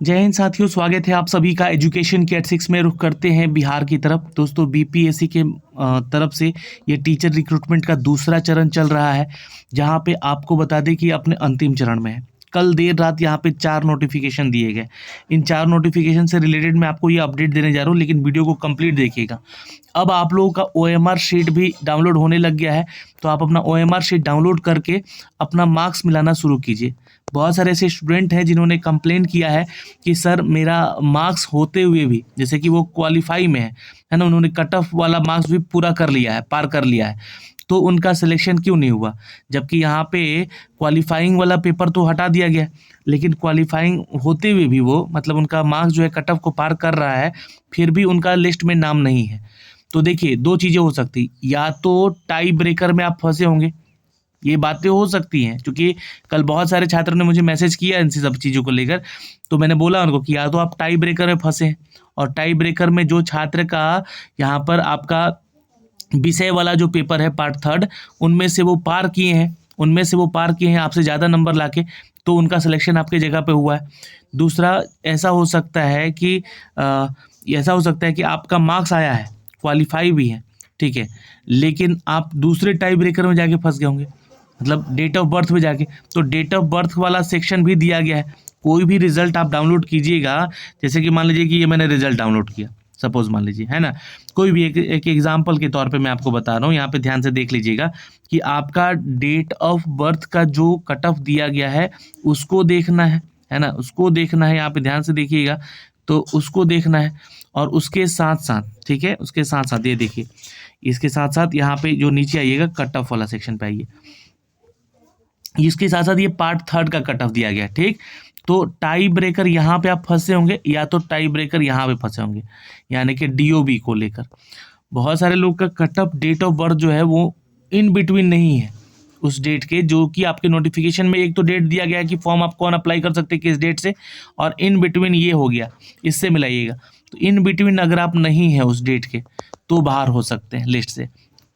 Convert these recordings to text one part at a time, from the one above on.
जय हिंद साथियों, स्वागत है आप सभी का एजुकेशन के एट 6 में। रुख करते हैं बिहार की तरफ। दोस्तों, बीपीएससी के तरफ से ये टीचर रिक्रूटमेंट का दूसरा चरण चल रहा है, जहां पे आपको बता दें कि अपने अंतिम चरण में है। कल देर रात यहाँ पे 4 नोटिफिकेशन दिए गए। इन 4 नोटिफिकेशन से रिलेटेड मैं आपको ये अपडेट देने जा रहा हूँ, लेकिन वीडियो को कंप्लीट देखिएगा। अब आप लोगों का ओएमआर शीट भी डाउनलोड होने लग गया है, तो आप अपना ओएमआर शीट डाउनलोड करके अपना मार्क्स मिलाना शुरू कीजिए। बहुत सारे ऐसे स्टूडेंट हैं जिन्होंने कंप्लेन किया है कि सर मेरा मार्क्स होते हुए भी, जैसे कि वो क्वालिफाई में है ना, उन्होंने कट ऑफ वाला मार्क्स भी पूरा कर लिया है, पार कर लिया है, तो उनका सिलेक्शन क्यों नहीं हुआ? जबकि यहाँ पे क्वालिफाइंग वाला पेपर तो हटा दिया गया, लेकिन क्वालिफाइंग होते हुए भी वो, मतलब उनका मार्क्स जो है कट ऑफ को पार कर रहा है, फिर भी उनका लिस्ट में नाम नहीं है। तो देखिए, दो चीज़ें हो सकती, या तो टाई ब्रेकर में आप फंसे होंगे, ये बातें हो सकती हैं, क्योंकि कल बहुत सारे छात्रों ने मुझे मैसेज किया इन सब चीज़ों को लेकर। तो मैंने बोला उनको कि या तो आप टाई ब्रेकर में फंसे हैं, और टाई ब्रेकर में जो छात्र का यहाँ पर आपका विषय वाला जो पेपर है पार्ट 3, उनमें से वो पार किए हैं आपसे ज़्यादा नंबर लाके, तो उनका सिलेक्शन आपके जगह पे हुआ है। दूसरा ऐसा हो सकता है कि आपका मार्क्स आया है, क्वालिफाई भी है, ठीक है, लेकिन आप दूसरे टाई ब्रेकर में जाके फंस गए होंगे, मतलब डेट ऑफ बर्थ में जाके। तो डेट ऑफ बर्थ वाला सेक्शन भी दिया गया है। कोई भी रिजल्ट आप डाउनलोड कीजिएगा, जैसे कि मान लीजिए कि ये मैंने रिजल्ट डाउनलोड किया, सपोज मान लीजिए, है ना, कोई भी एक एग्जाम्पल के तौर पे मैं आपको बता रहा हूँ, यहाँ पे ध्यान से देख लीजिएगा कि आपका डेट ऑफ बर्थ का जो कट ऑफ दिया गया है उसको देखना है ना, उसको देखना है, यहाँ पे ध्यान से देखिएगा, तो उसको देखना है। और उसके साथ साथ, ठीक है, उसके साथ साथ ये देखिए, इसके साथ साथ यहाँ पे जो नीचे आइएगा कट ऑफ वाला सेक्शन पे आइए, इसके साथ साथ ये पार्ट 3 का कट ऑफ दिया गया, ठीक। तो टाई ब्रेकर यहाँ पे आप फंसे होंगे, या तो टाई ब्रेकर यहाँ पे फंसे होंगे, यानी कि डीओबी को लेकर। बहुत सारे लोग का cut off date of birth जो है वो इन बिटवीन नहीं है उस डेट के, जो कि आपके नोटिफिकेशन में एक तो डेट दिया गया है कि फॉर्म आप कौन अप्लाई कर सकते हैं किस डेट से, और इन बिटवीन ये हो गया, इससे मिलाइएगा। तो इन बिटवीन अगर आप नहीं है उस डेट के, तो बाहर हो सकते हैं लिस्ट से।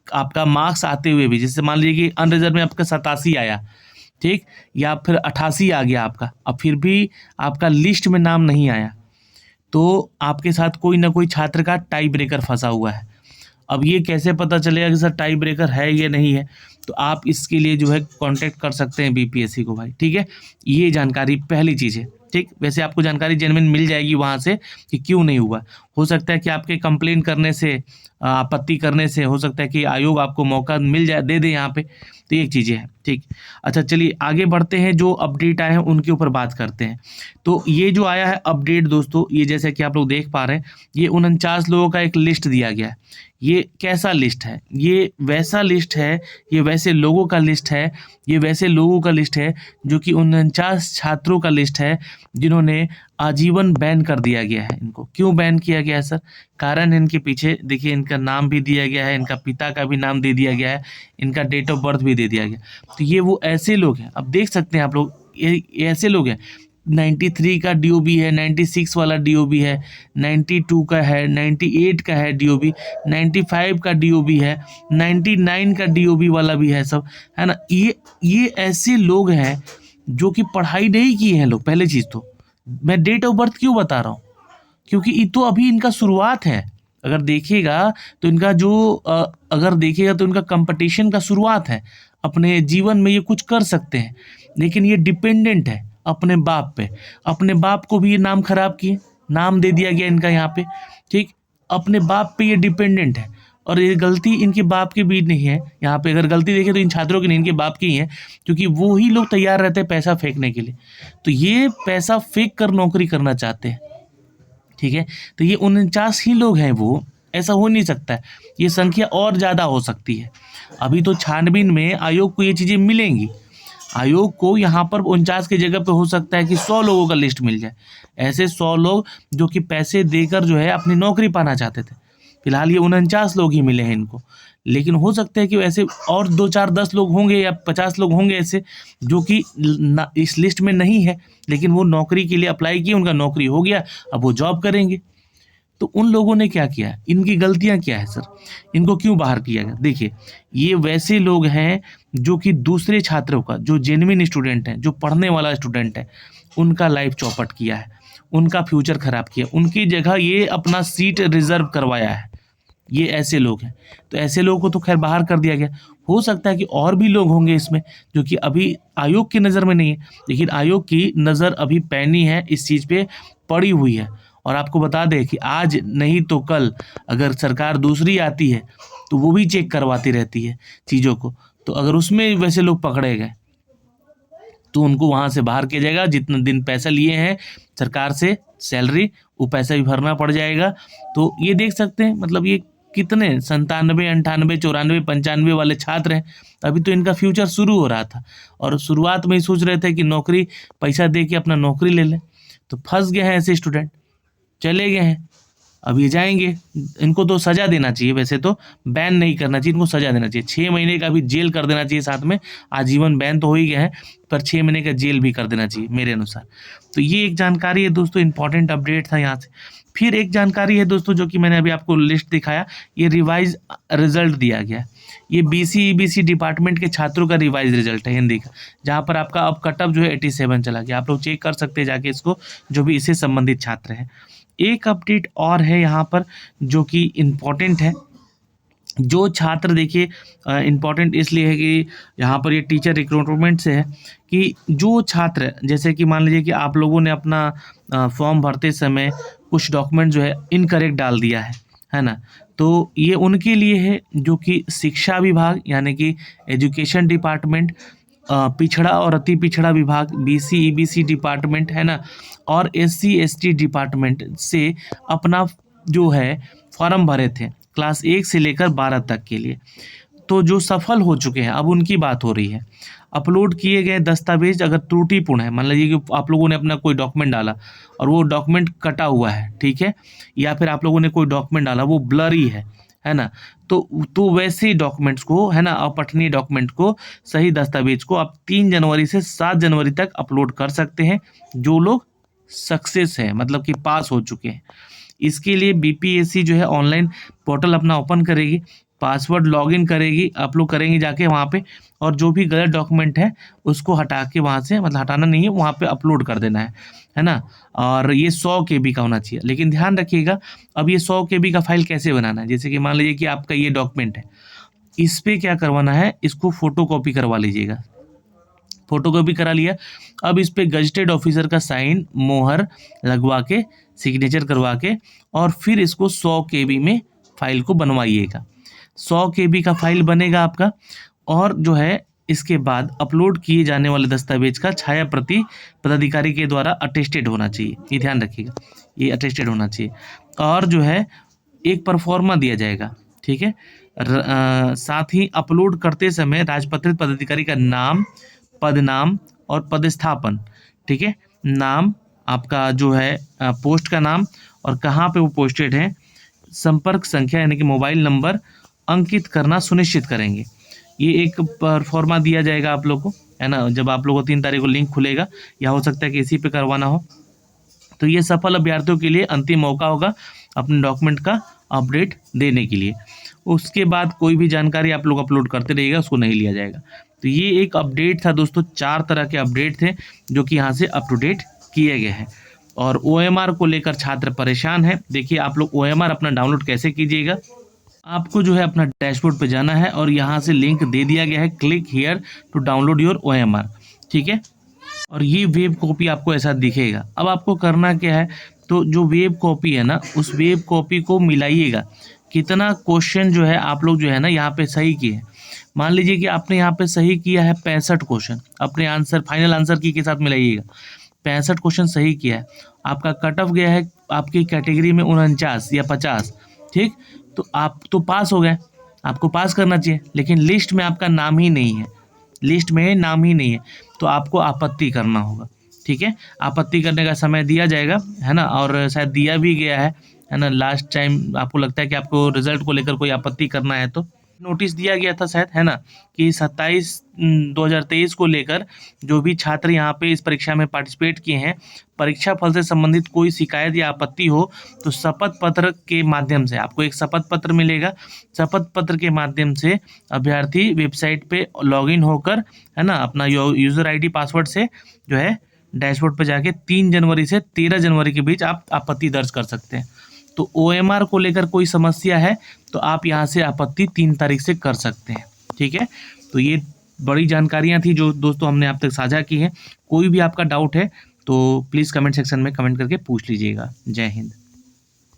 आपका मार्क्स आते हुए भी, जैसे मान लीजिए कि अनरिजर्व में आपका 87 आया, ठीक, या फिर 88 आ गया आपका, अब फिर भी आपका लिस्ट में नाम नहीं आया, तो आपके साथ कोई ना कोई छात्र का टाई ब्रेकर फंसा हुआ है। अब ये कैसे पता चलेगा कि सर टाई ब्रेकर है या नहीं है? तो आप इसके लिए जो है कांटेक्ट कर सकते हैं बीपीएससी को भाई, ठीक है। ये जानकारी पहली चीज़ है, ठीक। वैसे आपको जानकारी जेन्युइन मिल जाएगी वहाँ से कि क्यों नहीं हुआ। हो सकता है कि आपके कंप्लेन करने से, आपत्ति करने से, हो सकता है कि आयोग आपको मौका मिल जाए, दे दे यहाँ पे। तो ये चीज़ें हैं, ठीक। अच्छा, चलिए आगे बढ़ते हैं, जो अपडेट आए हैं उनके ऊपर बात करते हैं। तो ये जो आया है अपडेट दोस्तों, ये जैसे कि आप लोग देख पा रहे हैं, ये 49 लोगों का एक लिस्ट दिया गया है। ये कैसा लिस्ट है? ये वैसा लिस्ट है, ये वैसे लोगों का लिस्ट है, ये वैसे लोगों का लिस्ट है जो कि 49 छात्रों का लिस्ट है जिन्होंने आजीवन बैन कर दिया गया है। इनको क्यों बैन किया गया है सर? कारण इनके पीछे देखिए, इनका नाम भी दिया गया है, इनका पिता का भी नाम दे दिया गया है, इनका डेट ऑफ बर्थ भी दे दिया गया। तो ये वो ऐसे लोग हैं, अब देख सकते हैं आप लोग, ये ऐसे लोग हैं। 93 का डीओबी है, 96 वाला डीओबी है, 92 का है, 98 का है डीओबी, 95 का डीओबी है, 99 का डीओबी वाला भी है, सब है ना। ये ऐसे लोग हैं जो कि पढ़ाई नहीं किए हैं लोग। पहले चीज़ तो मैं डेट ऑफ बर्थ क्यों बता रहा हूँ, क्योंकि ये तो अभी इनका शुरुआत है। अगर देखिएगा तो इनका जो अगर देखिएगा तो इनका कंपटीशन का शुरुआत है, अपने जीवन में ये कुछ कर सकते हैं, लेकिन ये डिपेंडेंट है अपने बाप पे। अपने बाप को भी ये नाम खराब किए, नाम दे दिया गया इनका यहाँ पे, ठीक। अपने बाप पे ये डिपेंडेंट है, और ये गलती इनके बाप की भी नहीं है। यहाँ पे अगर गलती देखें तो इन छात्रों की नहीं, इनके बाप की ही है, क्योंकि वो ही लोग तैयार रहते हैं पैसा फेंकने के लिए। तो ये पैसा फेंक कर नौकरी करना चाहते हैं, ठीक है। तो ये 49 ही लोग हैं, वो ऐसा हो नहीं सकता है, ये संख्या और ज़्यादा हो सकती है। अभी तो छानबीन में आयोग को ये चीज़ें मिलेंगी। आयोग को यहाँ पर 49 की जगह पे हो सकता है कि 100 लोगों का लिस्ट मिल जाए, ऐसे 100 लोग जो कि पैसे देकर जो है अपनी नौकरी पाना चाहते थे। फिलहाल ये 49 लोग ही मिले हैं इनको, लेकिन हो सकता है कि वैसे और 2 4 10 लोग होंगे या 50 लोग होंगे ऐसे जो कि इस लिस्ट में नहीं है, लेकिन वो नौकरी के लिए अप्लाई किए, उनका नौकरी हो गया, अब वो जॉब करेंगे। तो उन लोगों ने क्या किया, इनकी गलतियां क्या है सर, इनको क्यों बाहर किया गया? देखिए, ये वैसे लोग हैं जो कि दूसरे छात्रों का, जो जेन्युइन स्टूडेंट हैं, जो पढ़ने वाला स्टूडेंट है, उनका लाइफ चौपट किया है। उनका फ्यूचर खराब किया, उनकी जगह ये अपना सीट रिजर्व करवाया है। ये ऐसे लोग हैं, तो ऐसे लोगों को तो खैर बाहर कर दिया गया। हो सकता है कि और भी लोग होंगे इसमें जो कि अभी आयोग की नज़र में नहीं है, लेकिन आयोग की नज़र अभी पैनी है, इस चीज़ पे पड़ी हुई है। और आपको बता दें कि आज नहीं तो कल अगर सरकार दूसरी आती है तो वो भी चेक करवाती रहती है चीज़ों को। तो अगर उसमें वैसे लोग पकड़े गए तो उनको वहाँ से बाहर किया जाएगा। जितना दिन पैसा लिए हैं सरकार से सैलरी, वो पैसा भी भरना पड़ जाएगा। तो ये देख सकते हैं, मतलब ये कितने 97, 98, 94, 95 वाले छात्र हैं। अभी तो इनका फ्यूचर शुरू हो रहा था और शुरुआत में ही सोच रहे थे कि नौकरी, पैसा दे के अपना नौकरी ले लें। तो फंस गए हैं ऐसे स्टूडेंट, चले गए हैं। अब ये जाएंगे, इनको तो सज़ा देना चाहिए, वैसे तो बैन नहीं करना चाहिए, इनको सज़ा देना चाहिए। 6 महीने का भी जेल कर देना चाहिए, साथ में आजीवन बैन तो हो ही गया है, पर 6 महीने का जेल भी कर देना चाहिए मेरे अनुसार। तो ये एक जानकारी है दोस्तों, इंपॉर्टेंट अपडेट था यहाँ से। फिर एक जानकारी है दोस्तों जो कि मैंने अभी आपको लिस्ट दिखाया, ये रिवाइज रिजल्ट दिया गया। ये BC EBC डिपार्टमेंट के छात्रों का रिवाइज रिजल्ट है हिंदी का, जहाँ पर आपका अब कटअप जो है 87 चला गया। आप लोग चेक कर सकते हैं जाके इसको, जो भी इससे संबंधित छात्र हैं। एक अपडेट और है यहाँ पर जो कि इम्पॉर्टेंट है। जो छात्र देखिए इम्पॉर्टेंट इसलिए है कि यहाँ पर ये टीचर रिक्रूटमेंट से है कि जो छात्र, जैसे कि मान लीजिए कि आप लोगों ने अपना फॉर्म भरते समय कुछ डॉक्यूमेंट जो है इनकरेक्ट डाल दिया है ना, तो ये उनके लिए है जो कि शिक्षा विभाग यानी कि एजुकेशन डिपार्टमेंट, पिछड़ा और अति पिछड़ा विभाग BC EBC डिपार्टमेंट है ना, और SC ST डिपार्टमेंट से अपना जो है फॉर्म भरे थे क्लास 1 से लेकर 12 तक के लिए। तो जो सफल हो चुके हैं अब उनकी बात हो रही है। अपलोड किए गए दस्तावेज अगर त्रुटिपूर्ण है, मान लीजिए कि आप लोगों ने अपना कोई डॉक्यूमेंट डाला और वो डॉक्यूमेंट कटा हुआ है, ठीक है, या फिर आप लोगों ने कोई डॉक्यूमेंट डाला वो ब्लरी है ना, तो वैसे डॉक्यूमेंट्स को है ना, अपठनीय डॉक्यूमेंट को, सही दस्तावेज को आप 3 जनवरी से 7 जनवरी तक अपलोड कर सकते हैं, जो लोग सक्सेस है, मतलब कि पास हो चुके हैं। इसके लिए BPSC जो है ऑनलाइन पोर्टल अपना ओपन करेगी, पासवर्ड लॉगिन करेगी, आप लोग करेंगे जाके वहाँ पे, और जो भी गलत डॉक्यूमेंट है उसको हटा के वहाँ से, मतलब हटाना नहीं है, वहाँ पे अपलोड कर देना है ना। और ये 100 KB का होना चाहिए। लेकिन ध्यान रखिएगा, अब ये 100 KB का फाइल कैसे बनाना है। जैसे कि मान लीजिए कि आपका ये डॉक्यूमेंट है, इस पर क्या करवाना है, इसको फोटोकॉपी करवा लीजिएगा। फोटोकॉपी करा लिया, अब इस पे गजेटेड ऑफिसर का साइन, मोहर लगवा के, सिग्नेचर करवा के, और फिर इसको 100 KB में फाइल को बनवाइएगा। 100 KB का फाइल बनेगा आपका, और जो है इसके बाद अपलोड किए जाने वाले दस्तावेज का छाया प्रति पदाधिकारी के द्वारा अटेस्टेड होना चाहिए। ये ध्यान रखिएगा, ये अटेस्टेड होना चाहिए। और जो है एक परफॉर्मा दिया जाएगा, ठीक है। साथ ही अपलोड करते समय राजपत्रित पदाधिकारी का नाम, पदनाम और पदस्थापन, ठीक है, नाम आपका जो है पोस्ट का नाम और कहाँ पे वो पोस्टेड है, संपर्क संख्या यानी कि मोबाइल नंबर अंकित करना सुनिश्चित करेंगे। ये एक परफॉर्मा दिया जाएगा आप लोग को, है ना, जब आप लोगों को 3 तारीख को लिंक खुलेगा, या हो सकता है कि इसी पे करवाना हो। तो ये सफल अभ्यर्थियों के लिए अंतिम मौका होगा अपने डॉक्यूमेंट का अपडेट देने के लिए। उसके बाद कोई भी जानकारी आप लोग अपलोड करते रहिएगा, उसको नहीं लिया जाएगा। तो ये एक अपडेट था दोस्तों, 4 तरह के अपडेट थे जो कि यहाँ से अप टू डेट किए गए हैं। और OMR को लेकर छात्र परेशान है। देखिए आप लोग OMR अपना डाउनलोड कैसे कीजिएगा, आपको जो है अपना डैशबोर्ड पे जाना है और यहाँ से लिंक दे दिया गया है, click here to download your OMR, ठीक है। और ये वेब कॉपी आपको ऐसा दिखेगा। अब आपको करना क्या है, तो जो वेब कॉपी है ना, उस वेब कॉपी को मिलाइएगा। कितना क्वेश्चन जो है आप लोग जो है ना यहाँ पे सही किए हैं। मान लीजिए कि आपने यहाँ पे सही किया है 65 क्वेश्चन, अपने आंसर फाइनल आंसर की के साथ मिलाइएगा। 65 क्वेश्चन सही किया है, आपका कट ऑफ गया है आपकी कैटेगरी में 49 या 50, ठीक, तो आप तो पास हो गए, आपको पास करना चाहिए। लेकिन लिस्ट में आपका नाम ही नहीं है, लिस्ट में नाम ही नहीं है, तो आपको आपत्ति करना होगा, ठीक है। आपत्ति करने का समय दिया जाएगा, है ना, और शायद दिया भी गया है ना। लास्ट टाइम आपको लगता है कि आपको रिजल्ट को लेकर कोई आपत्ति करना है तो नोटिस दिया गया था शायद, है ना, कि 27/2023 को लेकर जो भी छात्र यहाँ पे इस परीक्षा में पार्टिसिपेट किए हैं, परीक्षा फल से संबंधित कोई शिकायत या आपत्ति हो तो शपथ पत्र के माध्यम से आपको एक शपथ पत्र मिलेगा। शपथ पत्र के माध्यम से अभ्यर्थी वेबसाइट पे लॉगिन होकर, है ना, अपना यूज़र ID पासवर्ड से जो है डैशबोर्ड पे जाके 3 जनवरी से 13 जनवरी के बीच आप आपत्ति दर्ज कर सकते हैं। तो OMR को लेकर कोई समस्या है तो आप यहाँ से आपत्ति 3 तारीख से कर सकते हैं। ठीक है, तो ये बड़ी जानकारियाँ थी जो दोस्तों हमने आप तक साझा की हैं। कोई भी आपका डाउट है तो प्लीज़ कमेंट सेक्शन में कमेंट करके पूछ लीजिएगा। जय हिंद।